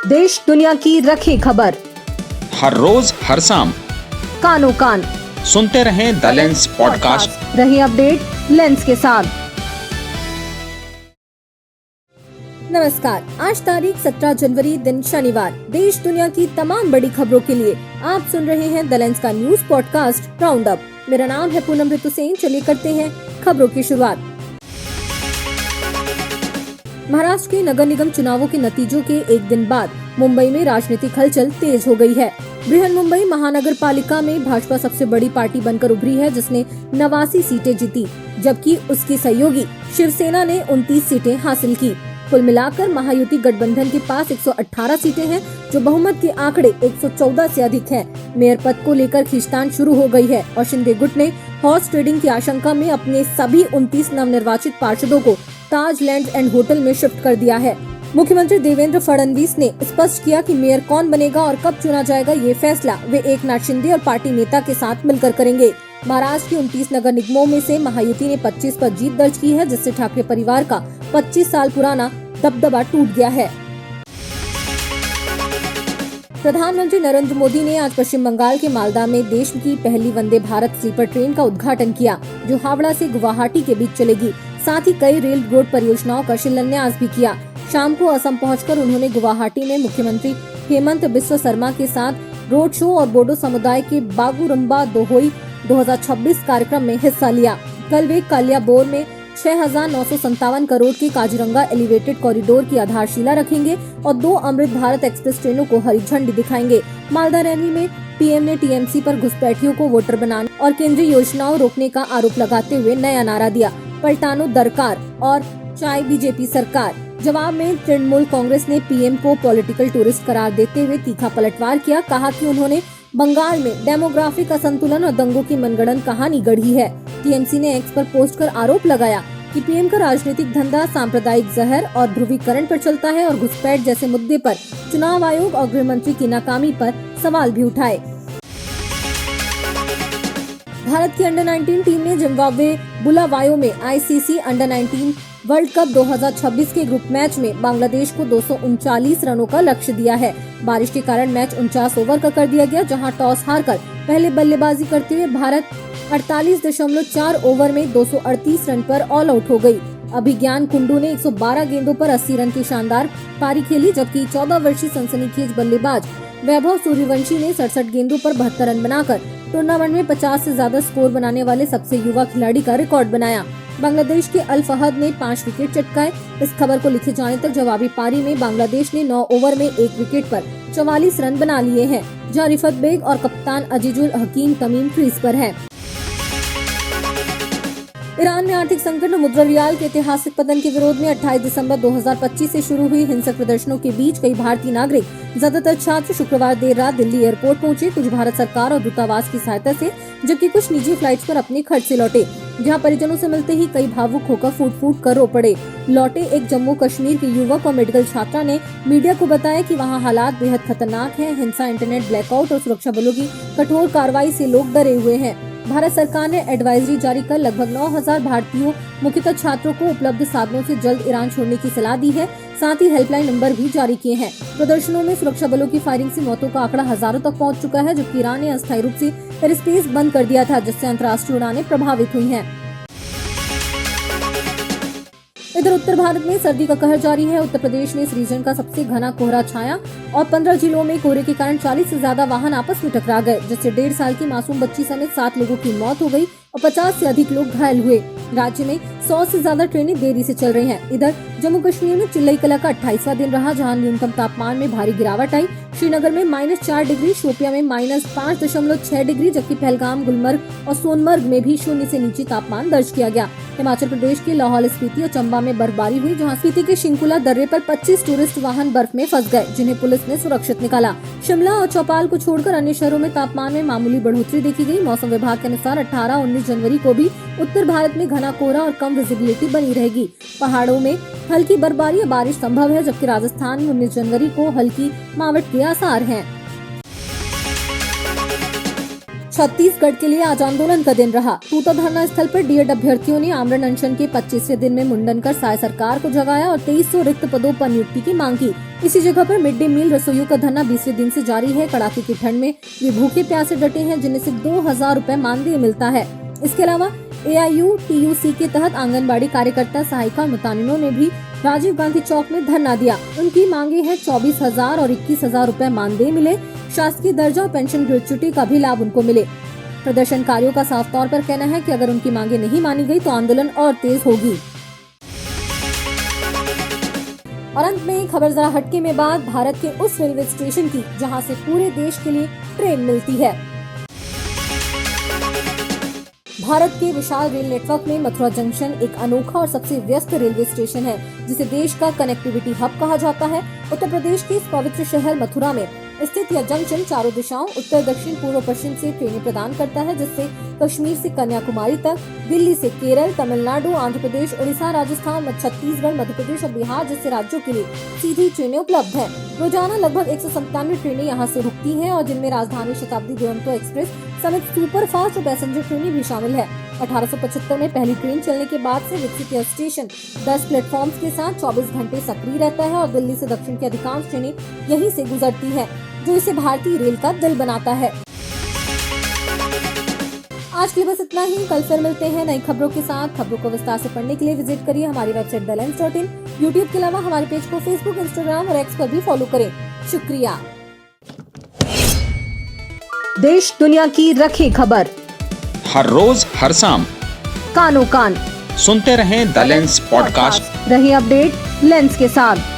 देश दुनिया की रखे खबर, हर रोज हर शाम कानों कान सुनते रहें द लेंस पॉडकास्ट। रहे अपडेट लेंस के साथ। नमस्कार, आज तारीख 17 जनवरी दिन शनिवार। देश दुनिया की तमाम बड़ी खबरों के लिए आप सुन रहे हैं द लेंस का न्यूज पॉडकास्ट राउंड अप। मेरा नाम है पूनम ऋतु सेन। चलिए करते हैं खबरों की शुरुआत। महाराष्ट्र के नगर निगम चुनावों के नतीजों के एक दिन बाद मुंबई में राजनीतिक हलचल तेज हो गई है। बृहन मुंबई महानगर पालिका में भाजपा सबसे बड़ी पार्टी बनकर उभरी है, जिसने 89 सीटें जीती, जबकि उसकी सहयोगी शिवसेना ने 29 सीटें हासिल की। कुल मिलाकर महायुति गठबंधन के पास 118 सीटें हैं, जो बहुमत के आंकड़े 114 से अधिक है। मेयर पद को लेकर खींचतान शुरू हो गई है और शिंदे गुट ने हॉर्स ट्रेडिंग की आशंका में अपने सभी 29 नवनिर्वाचित पार्षदों को ताज लैंड एंड होटल में शिफ्ट कर दिया है। मुख्यमंत्री देवेंद्र फडणवीस ने स्पष्ट किया कि मेयर कौन बनेगा और कब चुना जाएगा, ये फैसला वे एकनाथ शिंदे और पार्टी नेता के साथ मिलकर करेंगे। महाराष्ट्र के 29 नगर निगमों में से महायुति ने 25 पर जीत दर्ज की है, जिससे ठाकरे परिवार का 25 साल पुराना दबदबा टूट गया है। प्रधानमंत्री नरेंद्र मोदी ने आज पश्चिम बंगाल के मालदा में देश की पहली वंदे भारत स्लीपर ट्रेन का उद्घाटन किया, जो हावड़ा से गुवाहाटी के बीच चलेगी। साथ ही कई रेल रोड परियोजनाओं का शिलान्यास भी किया। शाम को असम पहुंचकर उन्होंने गुवाहाटी में मुख्यमंत्री हेमंत बिस्वा शर्मा के साथ रोड शो और बोडो समुदाय के बागुरम्बा दोहोई 2026 कार्यक्रम में हिस्सा लिया। कल वे कालियाबोर में 6,957 करोड़ के काजीरंगा एलिवेटेड कॉरिडोर की आधारशिला रखेंगे और 2 अमृत भारत एक्सप्रेस ट्रेनों को हरी झंडी दिखाएंगे। मालदा रैली में पीएम ने टीएमसी पर घुसपैठियों को वोटर बनाने और केंद्रीय योजनाओं रोकने का आरोप लगाते हुए नया नारा दिया, पलटानो दरकार और चाय बीजेपी सरकार। जवाब में तृणमूल कांग्रेस ने पीएम को पॉलिटिकल टूरिस्ट करार देते हुए तीखा पलटवार किया। कहा कि उन्होंने बंगाल में डेमोग्राफिक असंतुलन और दंगों की मनगढ़ंत कहानी गढ़ी है। टीएमसी ने एक्स पर पोस्ट कर आरोप लगाया कि पीएम का राजनीतिक धंधा सांप्रदायिक जहर और ध्रुवीकरण पर चलता है और घुसपैठ जैसे मुद्दे पर चुनाव आयोग और गृह मंत्री की नाकामी पर सवाल भी उठाए। भारत की अंडर 19 टीम ने जिम्बाब्वे बुलावायो में आईसीसी अंडर 19 वर्ल्ड कप 2026 के ग्रुप मैच में बांग्लादेश को 239 रनों का लक्ष्य दिया है। बारिश के कारण मैच 49 ओवर का कर दिया गया, जहां टॉस हारकर पहले बल्लेबाजी करते हुए भारत 48.4 ओवर में 238 रन पर ऑल आउट हो गई। अभिज्ञान कुंडू ने 112 गेंदों पर 80 रन की शानदार पारी खेली, जबकि 14 वर्षीय सनसनीखेज बल्लेबाज वैभव सूर्यवंशी ने 67 गेंदों पर 72 रन बनाकर टूर्नामेंट में 50 से ज्यादा स्कोर बनाने वाले सबसे युवा खिलाड़ी का रिकॉर्ड बनाया। बांग्लादेश के अल फहद ने 5 विकेट चटकाए। इस खबर को लिखे जाने तक जवाबी पारी में बांग्लादेश ने 9 ओवर में 1 विकेट पर 44 रन बना लिए हैं, जहां रिफत बेग और कप्तान अजीजुल हकीम तमीम क्रीज पर है। ईरान में आर्थिक संकट और मुद्रा रियाल के ऐतिहासिक पतन के विरोध में 28 दिसंबर 2025 से शुरू हुई हिंसक प्रदर्शनों के बीच कई भारतीय नागरिक, ज्यादातर छात्र, शुक्रवार देर रात दिल्ली एयरपोर्ट पहुंचे। कुछ भारत सरकार और दूतावास की सहायता से, जबकि कुछ निजी फ्लाइट्स पर अपने खर्च से लौटे, जहां परिजनों से मिलते ही कई भावुक होकर फूट कर रो पड़े। लौटे एक जम्मू कश्मीर के युवक और मेडिकल छात्रा ने मीडिया को बताया कि वहां हालात बेहद खतरनाक हैं। हिंसा, इंटरनेट ब्लैकआउट और सुरक्षा बलों की कठोर कार्रवाई से लोग डरे हुए हैं। भारत सरकार ने एडवाइजरी जारी कर लगभग 9,000 भारतीयों, मुख्यतः छात्रों को उपलब्ध साधनों से जल्द ईरान छोड़ने की सलाह दी है। साथ ही हेल्पलाइन नंबर भी जारी किए हैं। प्रदर्शनों में सुरक्षा बलों की फायरिंग से मौतों का आंकड़ा हजारों तक पहुंच चुका है, जबकि ईरान ने अस्थायी रूप से एयर स्पेस बंद कर दिया था, जिससे अंतर्राष्ट्रीय उड़ानें प्रभावित हुई हैं। इधर उत्तर भारत में सर्दी का कहर जारी है। उत्तर प्रदेश में इस रीजन का सबसे घना कोहरा छाया और 15 जिलों में कोहरे के कारण 40 से ज्यादा वाहन आपस में टकरा गए, जिससे 1.5 साल की मासूम बच्ची समेत 7 लोगों की मौत हो गई और 50 से अधिक लोग घायल हुए। राज्य में 100 से ज्यादा ट्रेनें देरी से चल रही हैं। इधर जम्मू कश्मीर में चिल्लई कला का 28वां दिन रहा, जहां न्यूनतम तापमान में भारी गिरावट आई। श्रीनगर में -4 डिग्री, शोपिया में -5.6 डिग्री, जबकि पहलगाम, गुलमर्ग और सोनमर्ग में भी 0 से नीचे तापमान दर्ज किया गया। हिमाचल प्रदेश के लाहौल स्पीति और चंबा में बर्फबारी हुई, जहां स्पीति के शिंकुला दर्रे पर 25 टूरिस्ट वाहन बर्फ में फंस गए, जिन्हें पुलिस ने सुरक्षित निकाला। शिमला और चौपाल को छोड़कर अन्य शहरों में तापमान में मामूली बढ़ोतरी देखी गई। मौसम विभाग के अनुसार 18-19 जनवरी को भी उत्तर भारत में घना कोहरा और कम विजिबिलिटी बनी रहेगी। पहाड़ों में हल्की बर्फबारी या बारिश संभव है, जबकि राजस्थान में 19 जनवरी को हल्की मावट के आसार हैं। छत्तीसगढ़ के लिए आज आंदोलन का दिन रहा। टूटा धरना स्थल पर डीएड अभ्यर्थियों ने आमरण अनशन के 25वें दिन में मुंडन कर साय सरकार को जगाया और 2300 रिक्त पदों पर नियुक्ति की मांग की। इसी जगह पर मिड डे मील रसोइयों का धरना 20वें दिन से जारी है। कड़ाके की ठंड में वे भूखे प्यासे डटे हैं, जिन्हें सिर्फ 2000 रूपए मानदेय मिलता है। इसके अलावा AIUTUC के तहत आंगनबाड़ी कार्यकर्ता, सहायिका और मुतानिनों ने भी राजीव गांधी चौक में धरना दिया। उनकी मांगे हैं 24,000 और 21,000 रूपए मानदेय मिले, शासकीय दर्जा और पेंशन ग्रेच्युटी का भी लाभ उनको मिले। प्रदर्शनकारियों का साफ तौर पर कहना है कि अगर उनकी मांगे नहीं मानी गई तो आंदोलन और तेज होगी। और अंत में खबर जरा हटके में बात भारत के उस रेलवे स्टेशन की जहां से पूरे देश के लिए ट्रेन मिलती है। भारत के विशाल रेल नेटवर्क में मथुरा जंक्शन एक अनोखा और सबसे व्यस्त रेलवे स्टेशन है, जिसे देश का कनेक्टिविटी हब कहा जाता है। उत्तर प्रदेश के इस पवित्र शहर मथुरा में स्थित यह जंक्शन चारों दिशाओं उत्तर, दक्षिण, पूर्व, पश्चिम से ट्रेनें प्रदान करता है, जिससे कश्मीर से कन्याकुमारी तक, दिल्ली से केरल, तमिलनाडु, आंध्र प्रदेश, उड़ीसा, राजस्थान, छत्तीसगढ़, मध्य प्रदेश और बिहार जैसे राज्यों के लिए सीधी ट्रेनें उपलब्ध है। रोजाना लगभग 197 ट्रेनें यहाँ से रुकती हैं और जिनमें राजधानी शताब्दी दुरंतो एक्सप्रेस समेत सुपर फास्ट और पैसेंजर ट्रेनें भी शामिल है। 1875 में पहली ट्रेन चलने के बाद से विकसित यह स्टेशन 10 प्लेटफॉर्म्स के साथ 24 घंटे सक्रिय रहता है और दिल्ली से दक्षिण की अधिकांश ट्रेनें यहीं से गुजरती हैं, जो इसे भारतीय रेल का दिल बनाता है। आज के लिए बस इतना ही। कल फिर मिलते हैं नई खबरों के साथ। खबरों को विस्तार से पढ़ने के लिए विजिट करिए हमारी वेबसाइट thelens.in। यूट्यूब के अलावा हमारे पेज को फेसबुक, इंस्टाग्राम और X पर भी फॉलो करें। शुक्रिया। देश दुनिया की रखे खबर हर रोज हर शाम कानो कान सुनते रहें द लेंस पॉडकास्ट। रहे अपडेट लेंस के साथ।